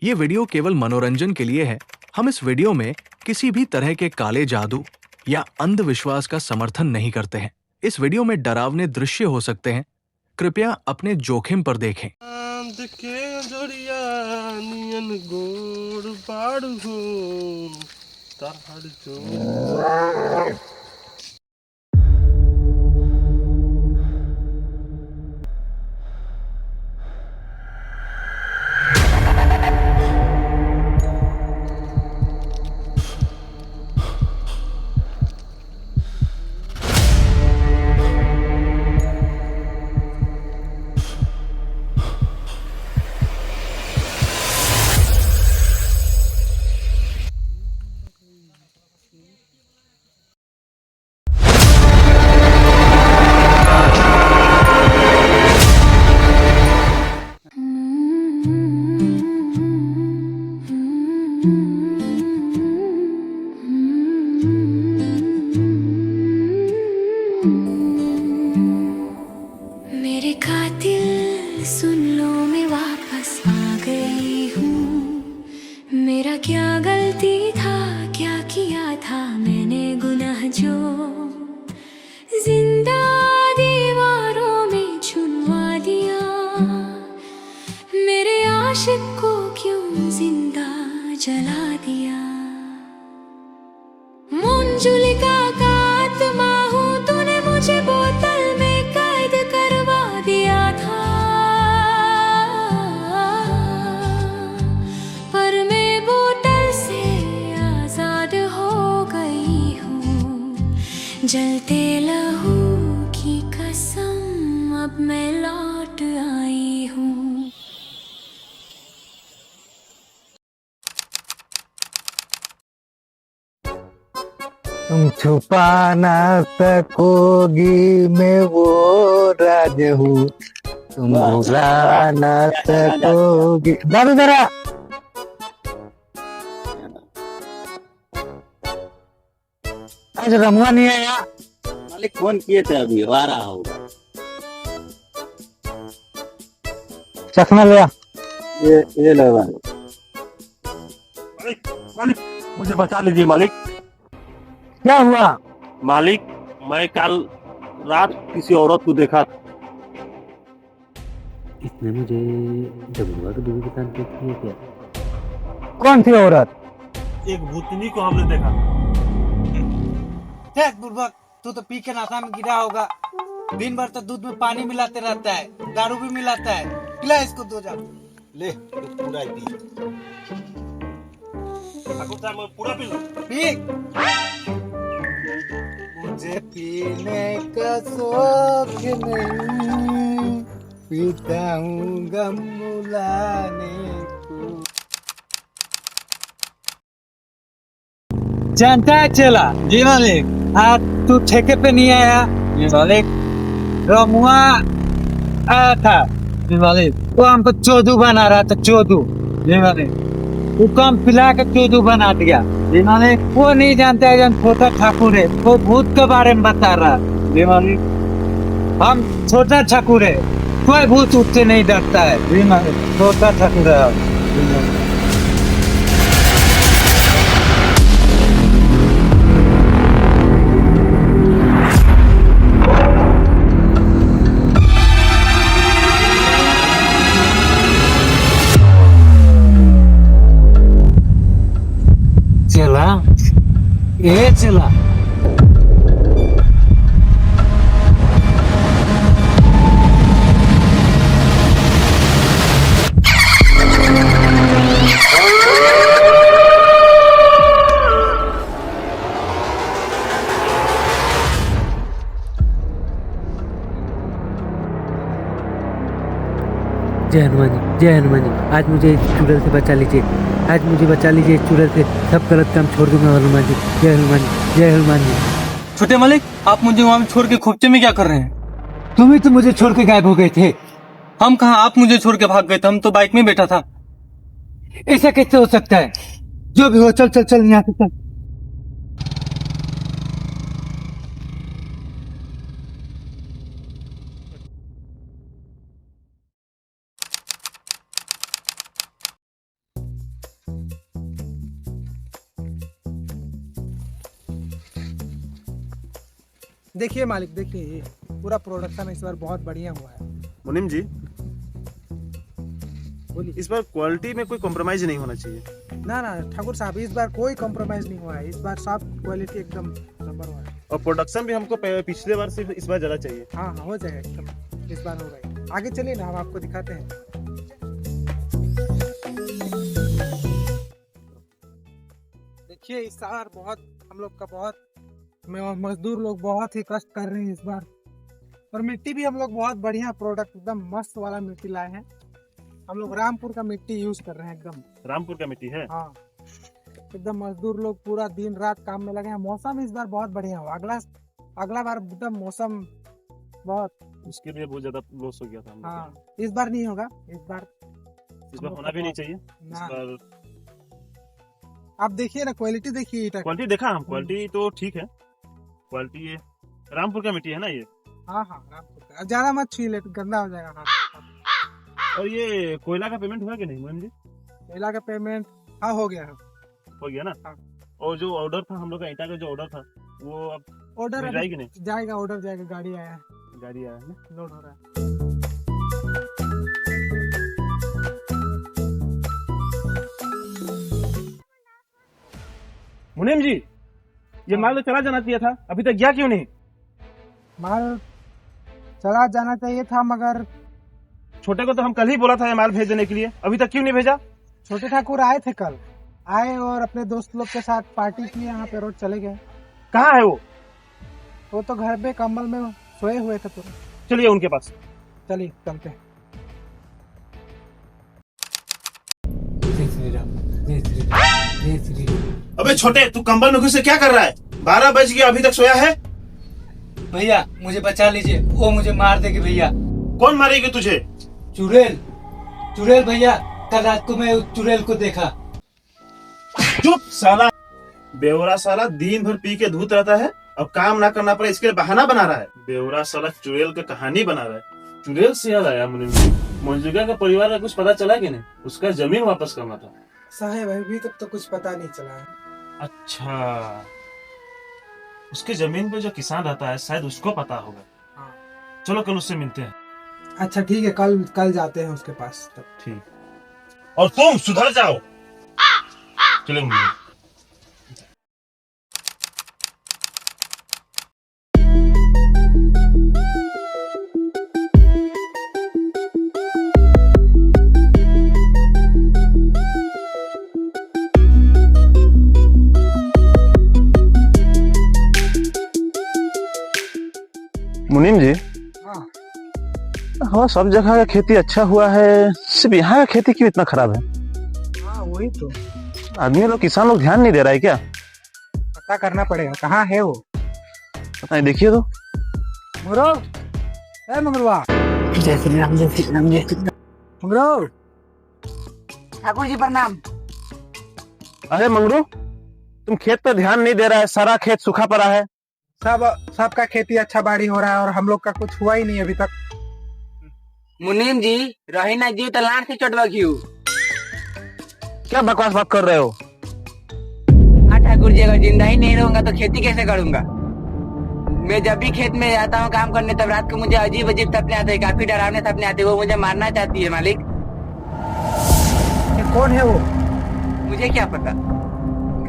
ये वीडियो केवल मनोरंजन के लिए है। हम इस वीडियो में किसी भी तरह के काले जादू या अंधविश्वास का समर्थन नहीं करते हैं। इस वीडियो में डरावने दृश्य हो सकते हैं। कृपया अपने जोखिम पर देखें। मेरे कातिल सुन लो, मैं वापस आ गई हूँ। मेरा क्या गलती था, क्या किया था मैंने गुनाह जो जिंदा दीवारों में चुनवा दिया। मेरे आशिक को क्यों जिंदा जला दिया। मंजुलिका का आत्मा हूँ, तूने मुझे बोतल में कैद करवा दिया था। पर मैं बोतल से आजाद हो गई हूँ। जलते लहू की कसम, अब मैं लौट आई हूँ। तुम छुपा ना सकोगी, मैं वो राज हूँ, तुम भुला ना सकोगी। दारू जरा आज रमुआ नहीं आया। मालिक फोन किए थे, अभी आ रहा होगा। चखना लिया। ये लो मालिक। मालिक मुझे बचा लीजिए मालिक। क्या हुआ? मालिक मैं कल रात किसी औरत को देखा। इसने मुझे डबुआ की दूरी दुकान पे देखी है क्या? कौन थी औरत? एक भूतनी को हमने देखा। बुर्बक, तू तो पी के नशा में गिरा होगा। दिन भर तो दूध में पानी मिलाते रहता है, दारू भी मिलाता है। पिला इसको दो जा। ले तो पूरा ही पी। मैं पूरा पी लूं? पी। मुझे पीने का शौक नहीं, पीता हूँ गम भुलाने को। जानता है चला जी मालिक, आज तू ठेके पे नहीं आया जी मालिक। रमुआ आया था जी मालिक, वो हमको चोदू बना रहा था। चोदू जी मालिक, वो कम पिला के चोदू बना दिया जी मालिक। वो नहीं जानता है जन छोटा ठाकुर है, वो भूत के बारे में बता रहा जी मालिक। हम छोटा ठाकुर है, कोई भूत उससे नहीं डरता है जी मालिक। छोटा ठाकुर है जी मालिक। चला ये चला जय हनुमान जी, जय हनुमान जी। आज मुझे इस चुड़ैल से बचा लीजिए, आज मुझे बचा लीजिए इस चुड़ैल से। सब गलत काम छोड़ दूंगा हनुमान जी। जय हनुमान जी, जय हनुमान जी। छोटे मालिक, आप मुझे वहाँ छोड़ के खोपचे में क्या कर रहे हैं? तुम ही तो मुझे छोड़ के गायब हो गए थे। हम कहाँ, आप मुझे छोड़ के भाग गए थे। हम तो बाइक में बैठा था। ऐसा कैसे हो सकता है? जो भी हो, चल चल चल यहाँ से चल। देखिए मालिक, देखिए ये पूरा प्रोडक्शन इस बार बहुत बढ़िया हुआ है। मुनीम जी, बोलिए। इस बार क्वालिटी में कोई कॉम्प्रोमाइज नहीं होना चाहिए। ना ना ठाकुर साहब, इस बार कोई कॉम्प्रोमाइज नहीं हुआ है। इस बार सब क्वालिटी एकदम नंबर वन है। और प्रोडक्शन भी हमको पिछले बार से इस बार ज्यादा चाहिए। हाँ हाँ, हो जाएगा एकदम, इस बार होगा। आगे चलिए ना, हम आपको दिखाते हैं। देखिए इस बार बहुत हम लोग का बहुत मजदूर लोग बहुत ही कष्ट कर रहे हैं इस बार। और मिट्टी भी हम लोग बहुत बढ़िया प्रोडक्ट एकदम मस्त वाला मिट्टी लाए हैं। हम लोग रामपुर का मिट्टी यूज कर रहे हैं एकदम। रामपुर का मिट्टी है। हाँ, एकदम मजदूर लोग पूरा दिन रात काम में लगे हैं। मौसम इस बार बहुत बढ़िया हुआ। अगला बार एकदम मौसम बहुत, उसके लिए बहुत ज्यादा लॉस हो गया था हम लोग हाँ इस बार नहीं होगा। इस बार होना भी नहीं चाहिए। इस ना, बार आप देखिए ना, क्वालिटी देखिए ईटा की। क्वालिटी देखा हम, क्वालिटी तो ठीक है। क्वालिटी ये रामपुर का मिट्टी है ना ये। हाँ हाँ, रामपुर का। ज्यादा मत छुई, गंदा हो जाएगा हाथ। और ये कोयला का पेमेंट हुआ कि नहीं मुनीम जी? कोयला का पेमेंट हाँ हो गया है। हो गया ना। हाँ। और जो ऑर्डर था हम लोग का, ईटा का जो ऑर्डर था, वो अब ऑर्डर जाएगी कि नहीं? जाएगा, ऑर्डर जाएगा। गाड़ी आया है, गाड़ी आया है ना, लोड हो रहा है। मुनीम जी, ये माल तो चला जाना चाहिए था, अभी तक गया क्यों नहीं? माल चला जाना चाहिए था, मगर छोटे को तो हम कल ही बोला था ये माल भेज देने के लिए, अभी तक क्यों नहीं भेजा? छोटे ठाकुर आए थे कल, आए और अपने दोस्त लोग के साथ पार्टी की, यहाँ पे रोड चले गए। कहाँ है वो तो घर पे कंबल में सोए हुए थे पूरे। चलिए उनके पास। चलिए चलते हैं। जय श्री राम, जय श्री राम, जय श्री राम। अबे छोटे, तू कंबल में घुसे क्या कर रहा है? 12 बज गया, अभी तक सोया है? भैया मुझे बचा लीजिए, वो मुझे मार देगी भैया। कौन मारेगी तुझे? चुड़ैल भैया, कल रात को मैं उस चुड़ैल को देखा। चुप साला, बेवरा साला दिन भर पी के धूत रहता है, अब काम ना करना पड़े इसके लिए बहाना बना रहा है। बेवरा साला चुड़ैल का कहानी बना रहा है। चुड़ैल से याद आया मुनीम जी, मंजुका का परिवार का कुछ पता चला कि नहीं? उसका जमीन वापस करना था। साहेब अभी तक तो कुछ पता नहीं चला है। अच्छा, उसके जमीन पे जो किसान रहता है शायद उसको पता होगा। हाँ। चलो कल उससे मिलते हैं। अच्छा ठीक है, कल जाते हैं उसके पास तब। ठीक। और तुम सुधर जाओ। चलो मुनीम। मुनीम जी, हाँ सब जगह का खेती अच्छा हुआ है, सिर्फ यहाँ का खेती क्यों इतना खराब है? हाँ वही तो, आदमी लोग, किसान लोग ध्यान नहीं दे रहा है क्या? पता करना पड़ेगा कहाँ है वो। पता नहीं, देखिए तो। मंगरू, ए मंगरुआ। जय श्री राम, जय श्री राम, जय श्री राम। मंगरू, ठाकुर जी प्रणाम। अरे मंगरू, तुम खेत पर ध्यान नहीं दे रहा है, सारा खेत सूखा पड़ा है। सबका खेती अच्छा बाड़ी हो रहा है और हम लोग का कुछ हुआ ही नहीं अभी तक। मुनीम जी, रही ना जी तो लान से चटवा क्यों? क्या बकवास बात कर रहे हो? हाँ ठाकुर जी, अगर जिंदा ही नहीं रहूंगा तो खेती कैसे करूंगा? मैं जब भी खेत में जाता हूँ काम करने, तब रात को मुझे अजीब अजीब सपने आते हैं, काफी डरावने सपने आते हैं। वो मुझे मारना चाहती है मालिक। ये कौन है वो? मुझे क्या पता।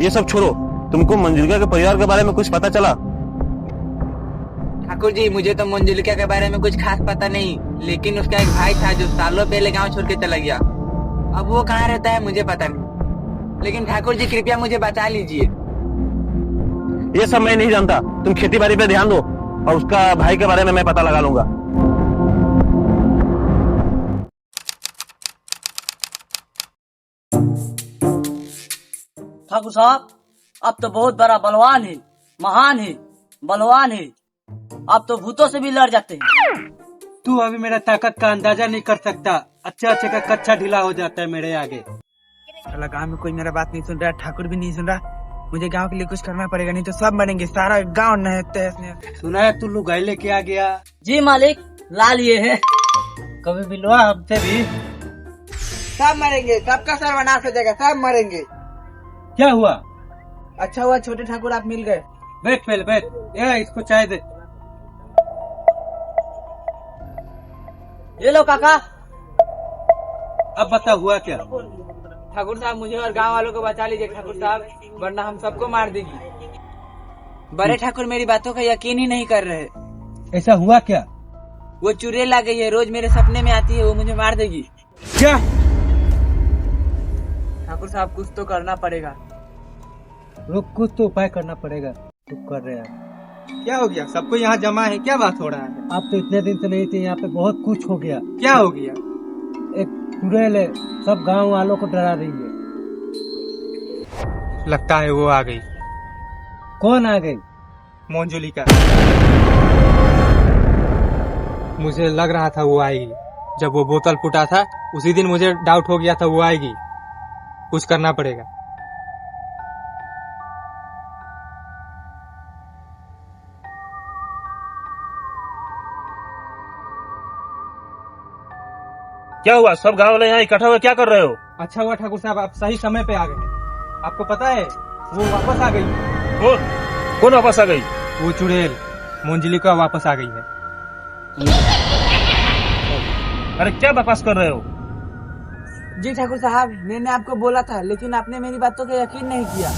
ये सब छोड़ो, तुमको मंजुलिका के परिवार के बारे में कुछ पता चला? ठाकुर जी, मुझे तो मंजुलिका के बारे में कुछ खास पता नहीं, लेकिन उसका एक भाई था जो सालों पहले गांव छोड़ के चला गया। अब वो कहाँ रहता है मुझे पता नहीं, लेकिन ठाकुर जी कृपया मुझे बचा लीजिए। ये सब मैं नहीं जानता, तुम खेती बाड़ी पे ध्यान दो और उसका भाई के बारे में मैं पता लगा लूंगा। ठाकुर साहब, आप तो बहुत बड़ा बलवान है, महान है, बलवान है। आप तो भूतों से भी लड़ जाते हैं। तू अभी मेरा ताकत का अंदाजा नहीं कर सकता। अच्छे अच्छे का कच्चा ढीला हो जाता है मेरे आगे। साला गांव में कोई मेरा बात नहीं सुन रहा, ठाकुर भी नहीं सुन रहा। मुझे गांव के लिए कुछ करना पड़ेगा, नहीं तो सब मरेंगे, सारा गांव नहते। सुना है तू लुगाई लेके आ गया? जी मालिक, ला लिए है। कभी मिलवा हमसे भी। सब मरेंगे, सबका सर्वनाश हो जाएगा, सब मरेंगे। क्या हुआ? अच्छा हुआ छोटे ठाकुर आप मिल गए। बैठ पहले बैठ, ये इसको चाय दे। ये लो काका। अब बता हुआ क्या? ठाकुर साहब मुझे और गांव वालों को बचा लीजिए ठाकुर साहब, वरना हम सबको मार देगी। बड़े ठाकुर मेरी बातों का यकीन ही नहीं कर रहे। ऐसा हुआ क्या? वो चुड़ैल आ गई है, रोज मेरे सपने में आती है, वो मुझे मार देगी। क्या? ठाकुर साहब कुछ तो करना पड़ेगा। लोग कुछ तो उपाय करना पड़ेगा। तो कर रहे हैं। क्या हो गया? सबको यहाँ जमा है, क्या बात हो रहा है? आप तो इतने दिन से नहीं थे यहाँ पे, बहुत कुछ हो गया। क्या हो गया? एक चुड़ैल है, सब गांव वालों को डरा रही है। लगता है वो आ गई। कौन आ गई? मंजुलिका। मुझे लग रहा था वो आएगी। जब वो बोतल फूटा था उसी दिन मुझे डाउट हो गया था वो आएगी। कुछ करना पड़ेगा। क्या हुआ? सब गांव वाले यहाँ इकट्ठा हुए क्या कर रहे हो? अच्छा हुआ ठाकुर साहब आप सही समय पे आ गए। आपको पता है वो वापस आ गई। कौन वापस आ गई? वो चुड़ैल मंजुलिका वापस आ गई है। अरे क्या बकवास कर रहे हो? जी ठाकुर साहब, मैंने आपको बोला था, लेकिन आपने मेरी बातों का यकीन नहीं किया।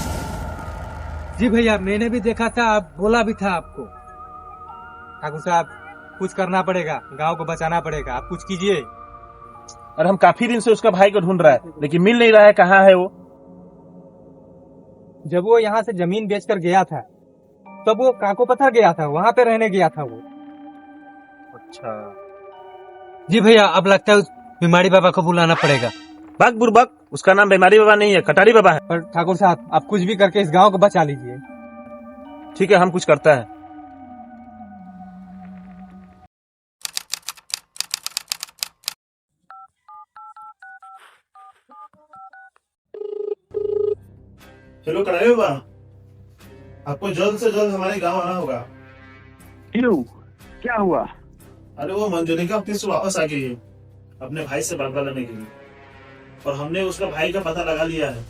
जी भैया, मैंने भी देखा था, आप बोला भी था आपको। ठाकुर साहब कुछ करना पड़ेगा, गांव को बचाना पड़ेगा। आप कुछ कीजिए। और हम काफी दिन से उसका भाई को ढूंढ रहा है, लेकिन मिल नहीं रहा है। कहाँ है वो? जब वो यहाँ से जमीन बेचकर गया था तब वो काको पत्थर गया था, वहाँ पे रहने गया था वो। अच्छा जी भैया, अब लगता है उस बीमारी बाबा को बुलाना पड़ेगा। बक बुरबक, उसका नाम बीमारी बाबा नहीं है, कटारी बाबा है। पर ठाकुर साहब आप कुछ भी करके इस गांव को बचा लीजिए। ठीक है, हम कुछ करता है। हेलो कटारी बाबा, आपको जल्द से जल्द हमारे गांव आना होगा। क्यों? क्या हुआ? अरे वो मंजुलिका फिर से वापस आ गई है अपने भाई से बदला लेने के लिए, और हमने उसका भाई का पता लगा लिया है।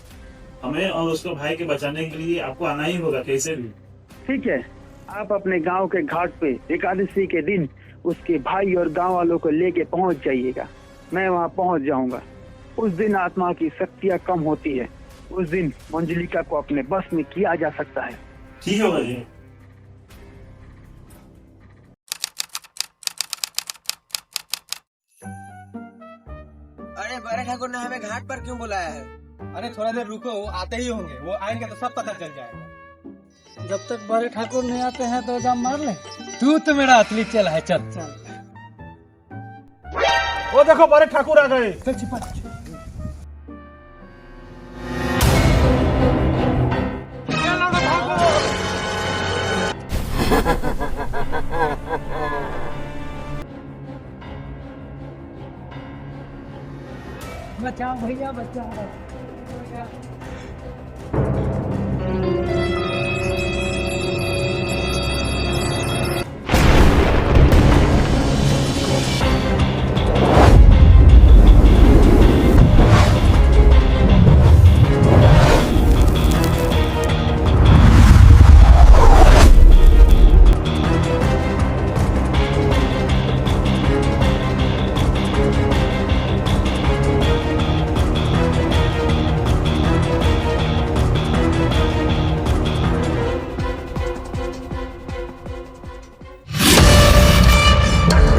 हमें और उसके भाई के बचाने के लिए आपको आना ही होगा कैसे भी। ठीक है, आप अपने गांव के घाट पे एकादशी के दिन उसके भाई और गांव वालों को लेके पहुंच जाइएगा। मैं वहां पहुंच जाऊंगा। उस दिन आत्मा की शक्तियां कम होती है। उस दिन मंजुलिका को अपने बस में किया जा सकता है। ठीक है भाई। अरे बड़े ठाकुर ने हमें घाट पर क्यों बुलाया है? अरे थोड़ा देर रुको, वो आते ही होंगे। वो आएंगे तो सब पता चल जाएगा। जब तक बड़े ठाकुर नहीं आते हैं तो जाम मार ले। तू तो मेरा असली चल है। चल चल। वो देखो बड़े ठाकुर आ गए। चल छिपा। बचाओ भैया, बचाओ।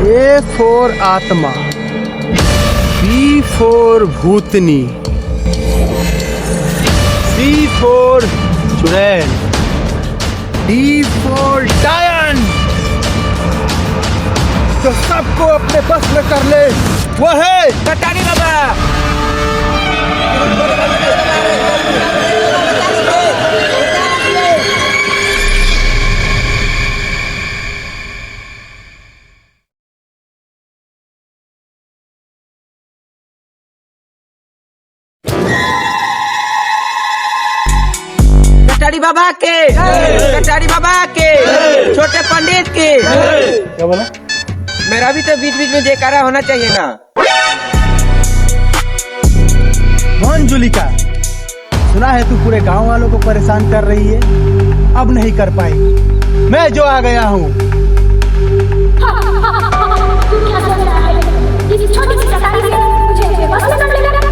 A for आत्मा, B for Bhootni, C for चुड़ैल, D for डायन। तो सबको अपने बस में कर ले। वो है कटारी बाबा। कटारी बाबा के, कटारी बाबा के, छोटे पंडित के। क्या बोला? मेरा भी तो बीच बीच में जयकारा होना चाहिए ना। मंजुलिका, सुना है तू पूरे गांव वालों को परेशान कर रही है। अब नहीं कर पाएगी। मैं जो आ गया हूँ। क्या सोच रहा है? इस छोटी सी चटाई से मुझे बस में कर लेगा।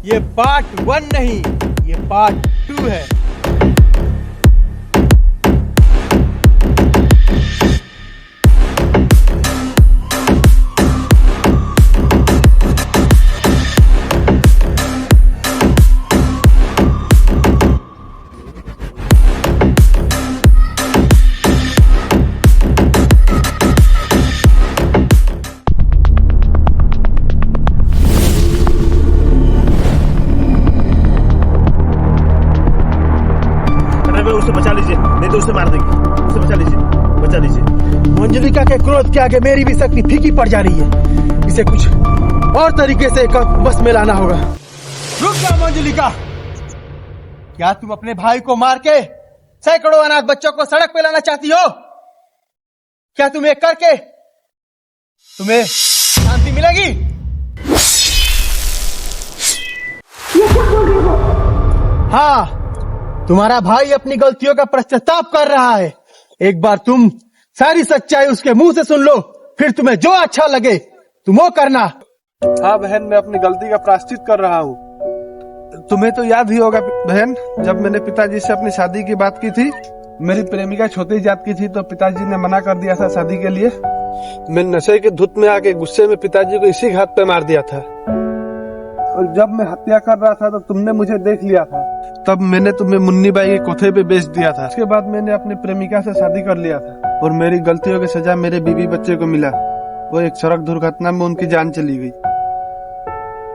ये पार्ट 1 नहीं, ये पार्ट 2 है। उसे बचा लीजिए, नहीं तो उसे मार देंगे। उसे बचा लीजिए, बचा लीजिए। मंजुलिका के क्रोध के आगे मेरी भी शक्ति फीकी पड़ जा रही है। इसे कुछ और तरीके से बस में लाना होगा। रुक जाओ मंजुलिका, क्या तुम अपने भाई को मार के सैकड़ों अनाथ बच्चों को सड़क पे लाना चाहती हो? क्या तुम्हें करके तुम्हें शांति मिलेगी? ये क्या बोल रहे हो? हाँ, तुम्हारा भाई अपनी गलतियों का पश्चाताप कर रहा है। एक बार तुम सारी सच्चाई उसके मुंह से सुन लो, फिर तुम्हें जो अच्छा लगे तुम वो करना। हाँ बहन, मैं अपनी गलती का प्रायश्चित कर रहा हूँ। तुम्हें तो याद ही होगा बहन, जब मैंने पिताजी से अपनी शादी की बात की थी, मेरी प्रेमिका छोटी जात की थी, तो पिताजी ने मना कर दिया था शादी के लिए। मैं नशे के धुत में आके गुस्से में पिताजी को इसी घात पे मार दिया था। और जब मैं हत्या कर रहा था तो तुमने मुझे देख लिया था, तब मैंने तुम्हें मुन्नी बाई के कोठे पे बेच दिया था। उसके बाद मैंने अपनी प्रेमिका से शादी कर लिया था और मेरी गलतियों की सजा मेरे बीवी बच्चे को मिला। वो एक सड़क दुर्घटना में उनकी जान चली गई।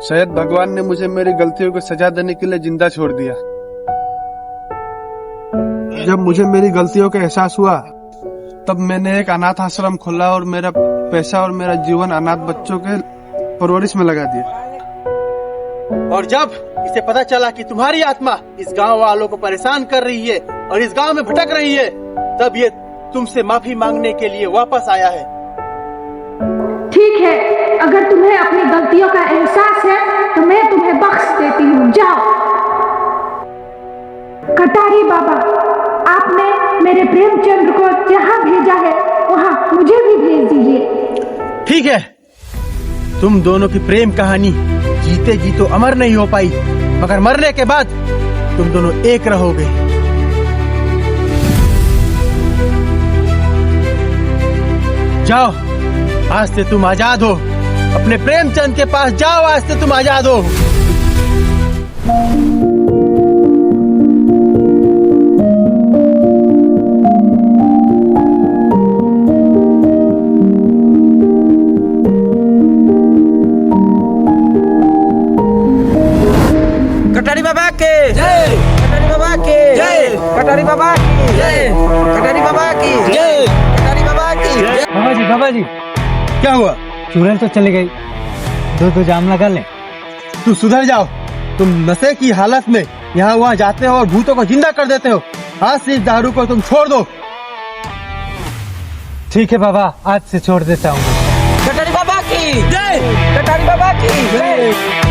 शायद भगवान ने मुझे मेरी गलतियों को सजा देने के लिए जिंदा छोड़ दिया। जब मुझे मेरी गलतियों का एहसास हुआ तब मैंने एक अनाथ आश्रम खोला और मेरा पैसा और मेरा जीवन अनाथ बच्चों के परवरिश में लगा दिया। और जब इसे पता चला कि तुम्हारी आत्मा इस गांव वालों को परेशान कर रही है और इस गांव में भटक रही है, तब ये तुमसे माफी मांगने के लिए वापस आया है। ठीक है, अगर तुम्हें अपनी गलतियों का एहसास है तो मैं तुम्हें बख्श देती हूँ। जाओ। कटारी बाबा, आपने मेरे प्रेमचंद्र को जहाँ भेजा है वहाँ मुझे भी भेज दीजिए। ठीक है, तुम दोनों की प्रेम कहानी जीते जी तो अमर नहीं हो पाई, मगर मरने के बाद तुम दोनों एक रहोगे। जाओ, आज से तुम आजाद हो। अपने प्रेमचंद के पास जाओ, आज से तुम आजाद हो। कटारी बाबा के जय, कटारी बाबा के जय, कटारी बाबा की जय, कटारी बाबा की जय, कटारी बाबा की जय। बाबा जी, क्या हुआ? चुड़ैल तो चली गई, दो जाम लगा ले। तू सुधर जाओ। तुम नशे की हालत में यहाँ वहाँ जाते हो और भूतों को जिंदा कर देते हो। आज से इस दारू को तुम छोड़ दो। ठीक है बाबा, आज से छोड़ देता हूँ। कटारी बाबा की जय, कटारी बाबा की जय।